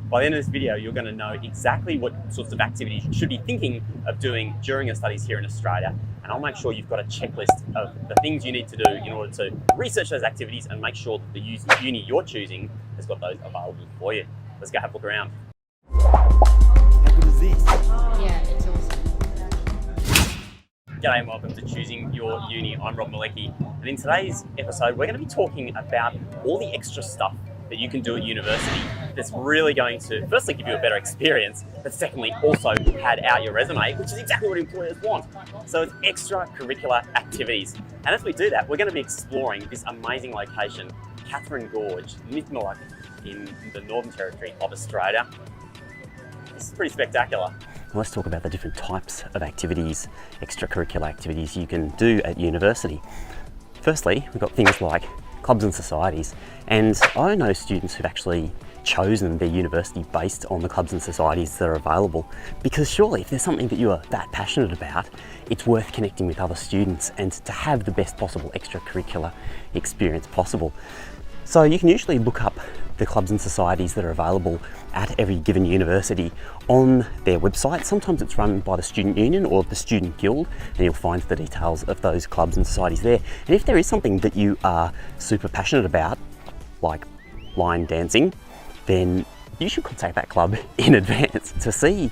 By the end of this video, you're going to know exactly what sorts of activities you should be thinking of doing during your studies here in Australia. And I'll make sure you've got a checklist of the things you need to do in order to research those activities and make sure that the uni you're choosing has got those available for you. Let's go have a look around. How good is this? Yeah, it's awesome. G'day and welcome to Choosing Your Uni. I'm Rob Malecki, and in today's episode we're going to be talking about all the extra stuff that you can do at university that's really going to firstly give you a better experience, but secondly also pad out your resume, which is exactly what employers want. So it's extracurricular activities. And as we do that, we're going to be exploring this amazing location, Katherine Gorge, Nidmaluk, in the Northern Territory of Australia. This is pretty spectacular. Let's talk about the different types of activities, extracurricular activities you can do at university. Firstly, we've got things like clubs and societies, and I know students who've actually chosen their university based on the clubs and societies that are available, because surely if there's something that you are that passionate about, it's worth connecting with other students and to have the best possible extracurricular experience possible. So you can usually look up the clubs and societies that are available at every given university on their website. Sometimes it's run by the student union or the student guild, and you'll find the details of those clubs and societies there. And if there is something that you are super passionate about, like line dancing, then you should contact that club in advance to see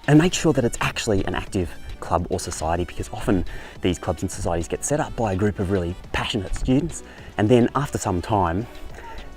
and make sure that it's actually an active club or society, because often these clubs and societies get set up by a group of really passionate students, and then after some time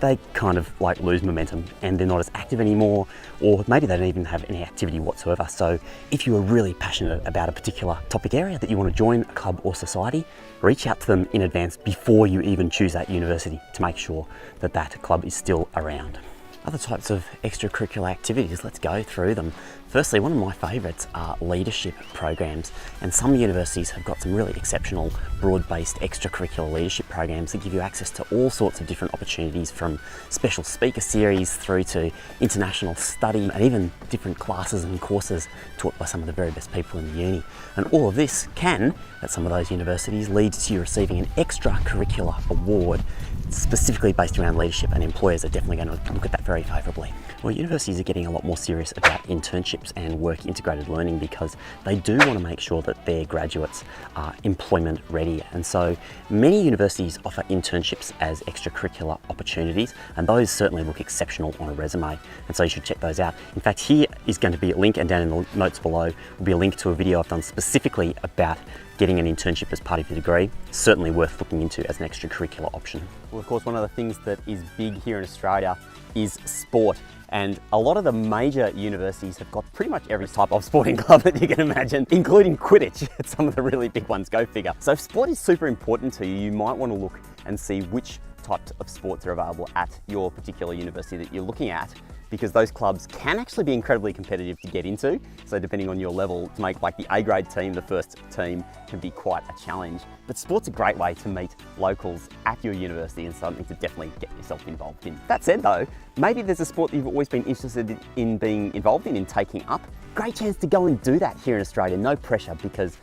they kind of like lose momentum and they're not as active anymore, or maybe they don't even have any activity whatsoever. So if you are really passionate about a particular topic area that you want to join a club or society, reach out to them in advance before you even choose that university to make sure that that club is still around. Other types of extracurricular activities, let's go through them. Firstly, one of my favourites are leadership programs, and some universities have got some really exceptional broad-based extracurricular leadership programs that give you access to all sorts of different opportunities, from special speaker series through to international study and even different classes and courses taught by some of the very best people in the uni. And all of this can, at some of those universities, lead to you receiving an extracurricular award specifically based around leadership, and employers are definitely going to look at that very favourably. Well, universities are getting a lot more serious about internships and work integrated learning, because they do want to make sure that their graduates are employment ready. And so many universities offer internships as extracurricular opportunities, and those certainly look exceptional on a resume, and so you should check those out. In fact, here is going to be a link, and down in the notes below will be a link to a video I've done specifically about getting an internship as part of your degree. Certainly worth looking into as an extracurricular option. Well, of course, one of the things that is big here in Australia is sport. And a lot of the major universities have got pretty much every type of sporting club that you can imagine, including Quidditch. Some of the really big ones, go figure. So if sport is super important to you, you might want to look and see which types of sports are available at your particular university that you're looking at, because those clubs can actually be incredibly competitive to get into. So depending on your level, to make like the A grade team, the first team, can be quite a challenge. But sport's a great way to meet locals at your university, and something to definitely get yourself involved in. That said though, maybe there's a sport that you've always been interested in being involved in taking up. Great chance to go and do that here in Australia, no pressure, because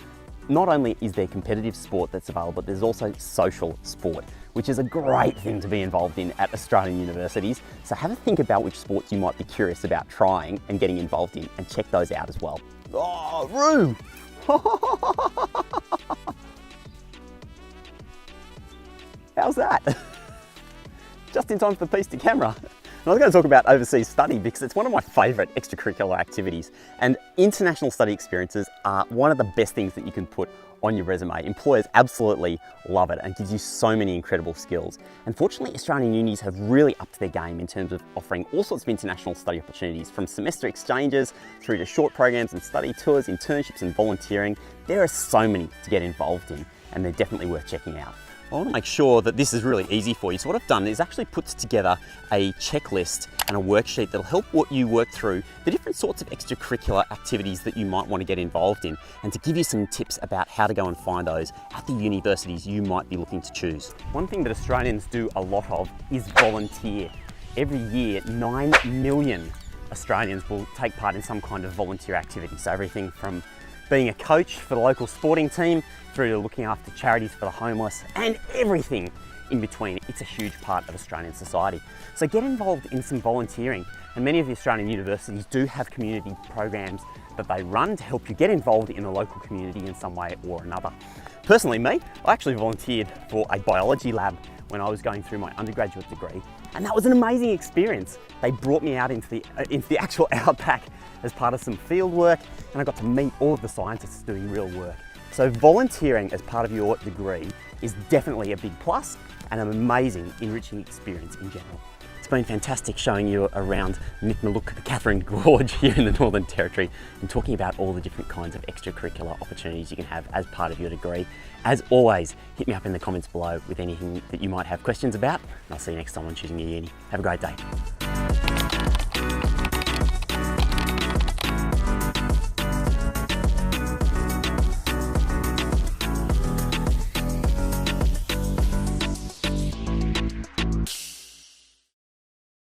not only is there competitive sport that's available, but there's also social sport, which is a great thing to be involved in at Australian universities. So have a think about which sports you might be curious about trying and getting involved in, and check those out as well. Oh, Roo! How's that? Just in time for the piece to camera. And I was going to talk about overseas study, because it's one of my favourite extracurricular activities, and international study experiences are one of the best things that you can put on your resume. Employers absolutely love it and gives you so many incredible skills. And fortunately, Australian unis have really upped their game in terms of offering all sorts of international study opportunities, from semester exchanges through to short programs and study tours, internships and volunteering. There are so many to get involved in, and they're definitely worth checking out. I want to make sure that this is really easy for you. So what I've done is actually put together a checklist and a worksheet that'll help you work through the different sorts of extracurricular activities that you might want to get involved in, and to give you some tips about how to go and find those at the universities you might be looking to choose. One thing that Australians do a lot of is volunteer. Every year, 9 million Australians will take part in some kind of volunteer activity. So everything from being a coach for the local sporting team through to looking after charities for the homeless, and everything in between, it's a huge part of Australian society. So get involved in some volunteering, and many of the Australian universities do have community programs that they run to help you get involved in the local community in some way or another. Personally, I actually volunteered for a biology lab when I was going through my undergraduate degree, and that was an amazing experience. They brought me out into the actual outback as part of some field work, and I got to meet all of the scientists doing real work. So volunteering as part of your degree is definitely a big plus and an amazing enriching experience in general. It's been fantastic showing you around Nitmaluk, the Catherine Gorge here in the Northern Territory, and talking about all the different kinds of extracurricular opportunities you can have as part of your degree. As always, hit me up in the comments below with anything that you might have questions about, and I'll see you next time on Choosing Your Uni. Have a great day.